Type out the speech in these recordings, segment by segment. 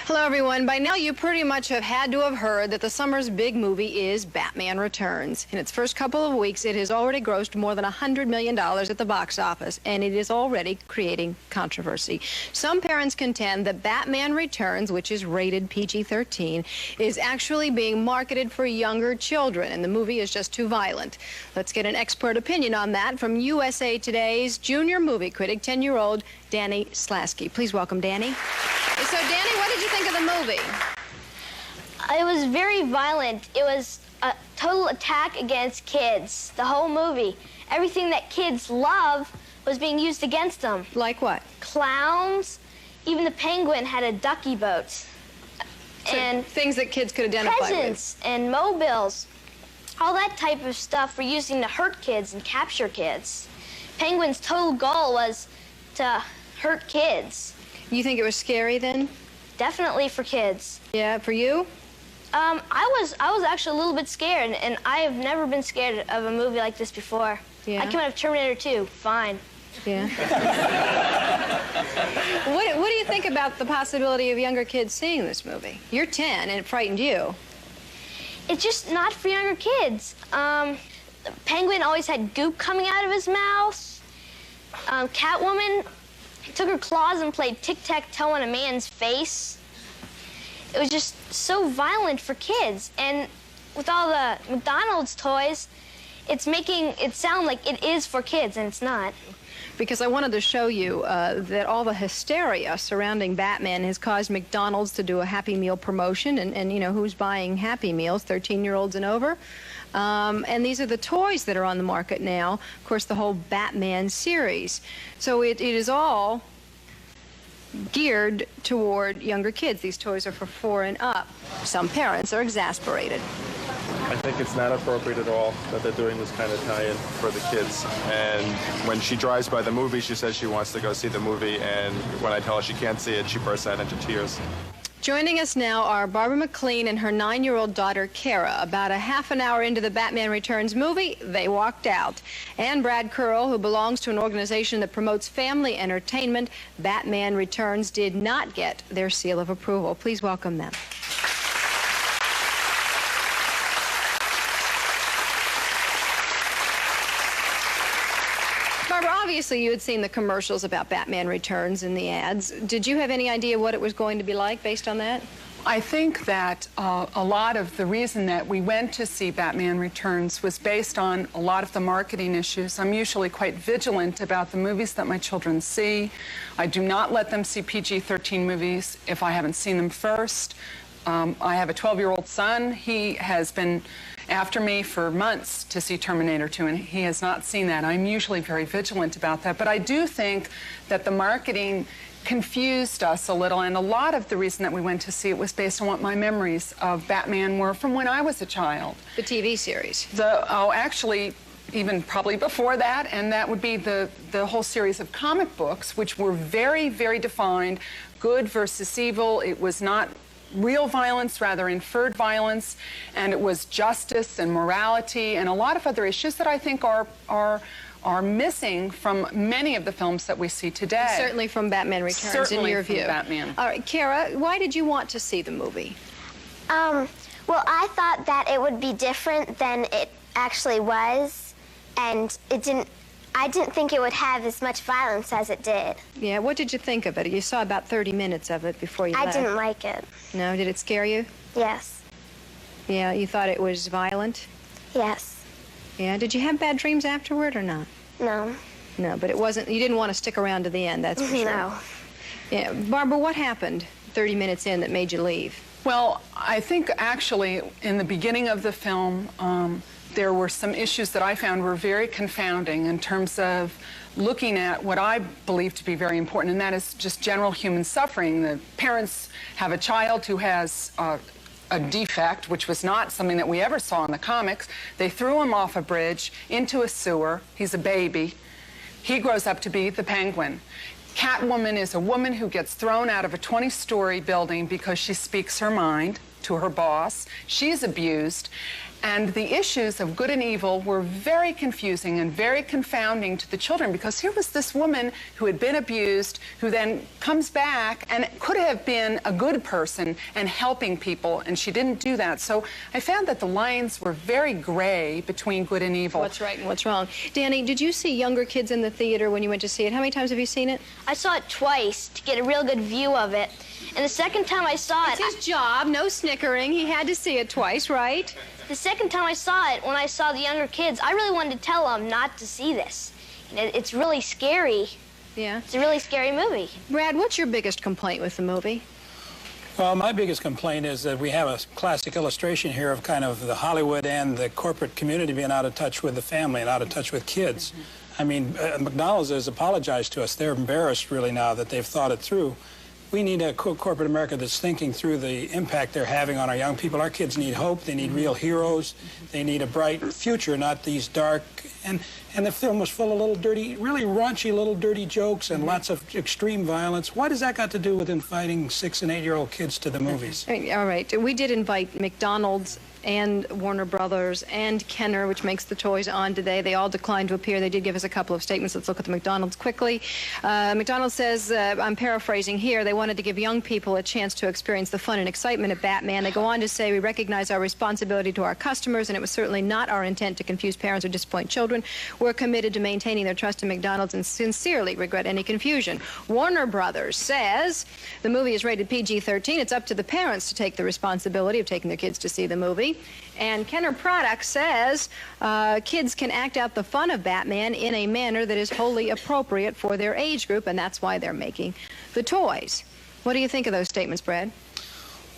Hello, everyone. By now, you pretty much have had to have heard that the summer's big movie is Batman Returns. In its first couple of weeks, it has already grossed more than $100 million at the box office, and it is already creating controversy. Some parents contend that Batman Returns, which is rated PG-13, is actually being marketed for younger children, and the movie is just too violent. Let's get an expert opinion on that from USA Today's junior movie critic, 10-year-old Danny Slasky. Please welcome Danny. So, Danny, what did you think of the movie? It was very violent. It was a total attack against kids, the whole movie. Everything that kids love was being used against them. Like what? Clowns. Even the Penguin had a ducky boat. So and things that kids could identify presents with. And mobiles. All that type of stuff were using to hurt kids and capture kids. Penguin's total goal was to hurt kids. You think it was scary then? Definitely for kids. Yeah, for you? I was actually a little bit scared, and I have never been scared of a movie like this before. Yeah. I came out of Terminator 2, fine. Yeah. What do you think about the possibility of younger kids seeing this movie? You're 10, and it frightened you. It's just not for younger kids. The Penguin always had goop coming out of his mouth. Catwoman took her claws and played tic-tac-toe on a man's face. It was just so violent for kids. And with all the McDonald's toys, it's making it sound like it is for kids, and it's not. Because I wanted to show you that all the hysteria surrounding Batman has caused McDonald's to do a Happy Meal promotion. And you know, who's buying Happy Meals? 13-year-olds and over. And these are the toys that are on the market now. Of course, the whole Batman series. So it is all geared toward younger kids. These toys are for 4 and up. Some parents are exasperated. I think it's not appropriate at all that they're doing this kind of tie-in for the kids. And when she drives by the movie, she says she wants to go see the movie, and when I tell her she can't see it, she bursts out into tears. Joining us now are Barbara McLean and her 9-year-old daughter, Kara. About a half an hour into the Batman Returns movie, they walked out. And Brad Curl, who belongs to an organization that promotes family entertainment, Batman Returns did not get their seal of approval. Please welcome them. Barbara, obviously you had seen the commercials about Batman Returns and the ads. Did you have any idea what it was going to be like based on that? I think that a lot of the reason that we went to see Batman Returns was based on a lot of the marketing issues. I'm usually quite vigilant about the movies that my children see. I do not let them see PG-13 movies if I haven't seen them first. I have a 12-year-old son. He has been after me for months to see Terminator 2, and he has not seen that. I'm usually very vigilant about that, but I do think that the marketing confused us a little, and a lot of the reason that we went to see it was based on what my memories of Batman were from when I was a child. The TV series. Actually, even probably before that, and that would be the whole series of comic books, which were very, very defined, good versus evil. It was not real violence, rather inferred violence, and it was justice and morality and a lot of other issues that I think are missing from many of the films that we see today. Certainly from Batman Returns, in your view. Batman. All right, Kara, why did you want to see the movie? Well, I thought that it would be different than it actually was, and I didn't think it would have as much violence as it did. Yeah, what did you think of it? You saw about 30 minutes of it before you left. I didn't like it. No, did it scare you? Yes. Yeah, you thought it was violent? Yes. Yeah, did you have bad dreams afterward or not? No. No, but it wasn't, you didn't want to stick around to the end, that's for sure. No. Yeah, Barbara, what happened 30 minutes in that made you leave? Well, I think actually in the beginning of the film, there were some issues that I found were very confounding in terms of looking at what I believe to be very important, and that is just general human suffering. The parents have a child who has a defect, which was not something that we ever saw in the comics. They threw him off a bridge into a sewer. He's a baby. He grows up to be the Penguin. Catwoman is a woman who gets thrown out of a 20-story building because she speaks her mind to her boss. She's abused. And the issues of good and evil were very confusing and very confounding to the children, because here was this woman who had been abused, who then comes back and could have been a good person and helping people, and she didn't do that. So I found that the lines were very gray between good and evil. What's right and what's wrong. Danny, did you see younger kids in the theater when you went to see it? How many times have you seen it? I saw it twice to get a real good view of it. And the second time I saw it... It's his job, no snickering. He had to see it twice, right? The second time I saw it, when I saw the younger kids, I really wanted to tell them not to see this. It's really scary. Yeah. It's a really scary movie. Brad, what's your biggest complaint with the movie? Well, my biggest complaint is that we have a classic illustration here of kind of the Hollywood and the corporate community being out of touch with the family and out of touch with kids. I mean, McDonald's has apologized to us. They're embarrassed really now that they've thought it through. We need a corporate America that's thinking through the impact they're having on our young people. Our kids need hope. They need real heroes. They need a bright future, not these dark. And the film was full of little dirty, really raunchy little dirty jokes and lots of extreme violence. What does that got to do with inviting 6- and 8-year-old kids to the movies? All right. We did invite McDonald's and Warner Brothers and Kenner, which makes the toys on today. They all declined to appear. They did give us a couple of statements. Let's look at the McDonald's quickly. McDonald's says, I'm paraphrasing here, they wanted to give young people a chance to experience the fun and excitement of Batman. They go on to say, we recognize our responsibility to our customers, and it was certainly not our intent to confuse parents or disappoint children. We're committed to maintaining their trust in McDonald's and sincerely regret any confusion. Warner Brothers says the movie is rated PG-13. It's up to the parents to take the responsibility of taking their kids to see the movie. And Kenner Products says kids can act out the fun of Batman in a manner that is wholly appropriate for their age group, and that's why they're making the toys. What do you think of those statements, Brad?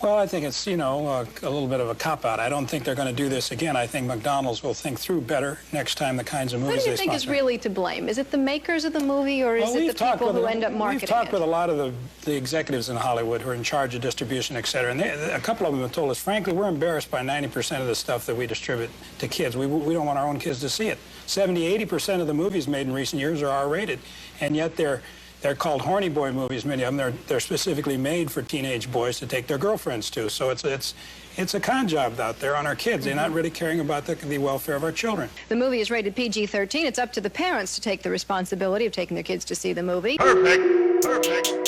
Well, I think it's, you know, a little bit of a cop-out. I don't think they're going to do this again. I think McDonald's will think through better next time the kinds of movies they sponsor. Who do you think is really to blame? Is it the makers of the movie, or is it the people who end up marketing it? We've talked with a lot of the executives in Hollywood who are in charge of distribution, et cetera, and a couple of them have told us, frankly, we're embarrassed by 90% of the stuff that we distribute to kids. We don't want our own kids to see it. 70–80% of the movies made in recent years are R-rated, and yet they're called horny boy movies, many of them. They're specifically made for teenage boys to take their girlfriends to. So it's a con job out there on our kids. They're not really caring about the welfare of our children. The movie is rated PG-13. It's up to the parents to take the responsibility of taking their kids to see the movie. Perfect. Perfect.